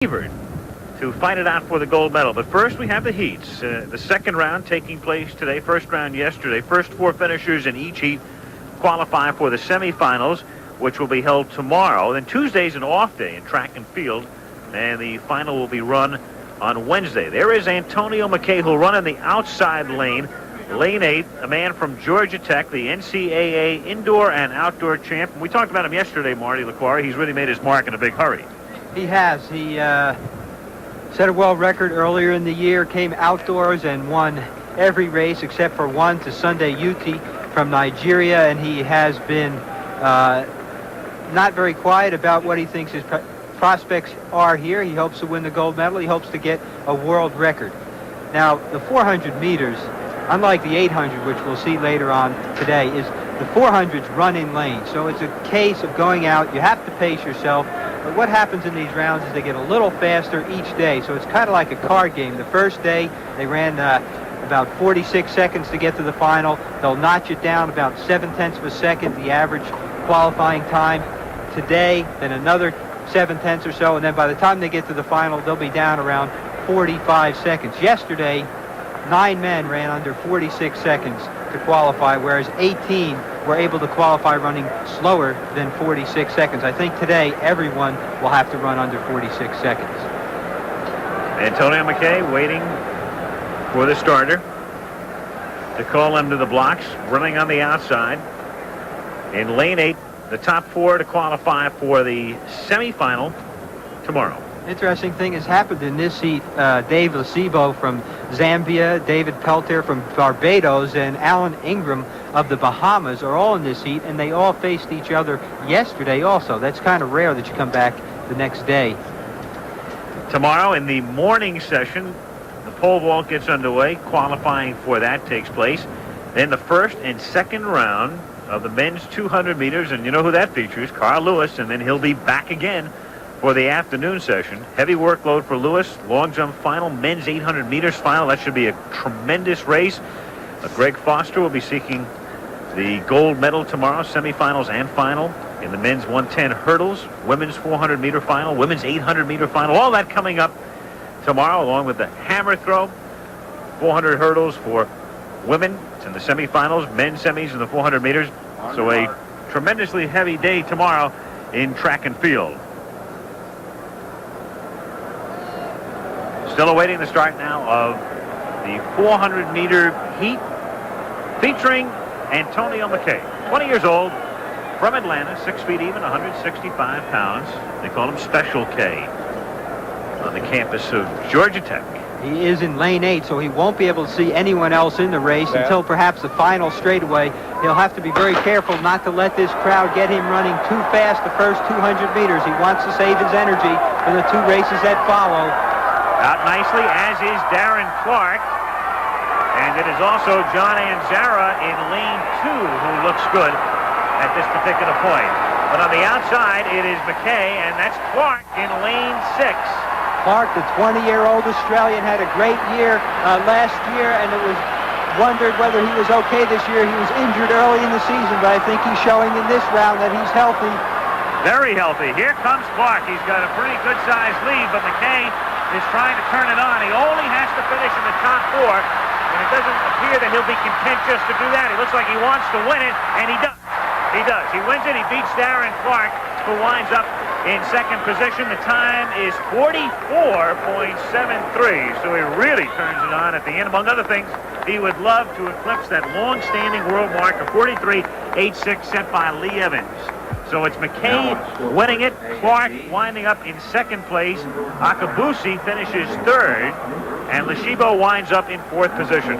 favored to fight it out for the gold medal. But first we have the heats. The second round taking place today, first round yesterday. First four finishers in each heat qualify for the semifinals, which will be held tomorrow. Then Tuesday's an off day in track and field, and the final will be run on Wednesday. There is Antonio McKay, who'll run in the outside lane. Lane 8, a man from Georgia Tech, the NCAA indoor and outdoor champ. We talked about him yesterday, Marty LaQuarrie. He's really made his mark in a big hurry. He has. He set a world record earlier in the year, came outdoors and won every race except for one to Sunday Uti from Nigeria, and he has been not very quiet about what he thinks his prospects are here. He hopes to win the gold medal. He hopes to get a world record. Now, the 400 meters, unlike the 800, which we'll see later on today, is the 400's run in lane. So it's a case of going out. You have to pace yourself. But what happens in these rounds is they get a little faster each day. So it's kind of like a card game. The first day, they ran about 46 seconds to get to the final. They'll notch it down about 0.7 of a second, the average qualifying time. Today, then another 0.7 or so. And then by the time they get to the final, they'll be down around 45 seconds. Yesterday, 9 men ran under 46 seconds to qualify, whereas 18 were able to qualify running slower than 46 seconds. I think today everyone will have to run under 46 seconds. Antonio McKay waiting for the starter to call him to the blocks, running on the outside. In lane 8, the top 4 to qualify for the semifinal tomorrow. Interesting thing has happened in this heat. Dave Lishebo from Zambia, David Peltier from Barbados, and Allan Ingraham of the Bahamas are all in this heat, and they all faced each other yesterday also. That's kind of rare that you come back the next day. Tomorrow in the morning session, the pole vault gets underway. Qualifying for that takes place. Then the first and second round of the men's 200 meters, and you know who that features, Carl Lewis, and then he'll be back again for the afternoon session. Heavy workload for Lewis. Long jump final, men's 800 meters final. That should be a tremendous race. Greg Foster will be seeking the gold medal tomorrow, semifinals and final, in the men's 110 hurdles, women's 400 meter final, women's 800 meter final. All that coming up tomorrow, along with the hammer throw, 400 hurdles for women. It's in the semifinals, men's semis in the 400 meters. So a tremendously heavy day tomorrow in track and field. Still awaiting the start now of the 400-meter heat featuring Antonio McKay, 20 years old, from Atlanta, 6 feet even, 165 pounds. They call him Special K on the campus of Georgia Tech. He is in lane 8, so he won't be able to see anyone else in the race until perhaps the final straightaway. He'll have to be very careful not to let this crowd get him running too fast the first 200 meters. He wants to save his energy for the 2 races that follow. Out nicely, as is Darren Clarke. And it is also John Anzrah in lane 2 who looks good at this particular point. But on the outside, it is McKay, and that's Clarke in lane 6. Clarke, the 20-year-old Australian, had a great year last year, and it was wondered whether he was okay this year. He was injured early in the season, but I think he's showing in this round that he's healthy. Very healthy. Here comes Clarke. He's got a pretty good-sized lead, but McKay is trying to turn it on. He only has to finish in the top 4, and it doesn't appear that he'll be content just to do that. He looks like he wants to win it, and he does. He does. He wins it. He beats Darren Clarke, who winds up in second position. The time is 44.73, so he really turns it on at the end. Among other things, he would love to eclipse that long-standing world mark of 43.86 set by Lee Evans. So it's McKay winning it, Clarke winding up in second place, Akabusi finishes third, and Lishebo winds up in 4th position.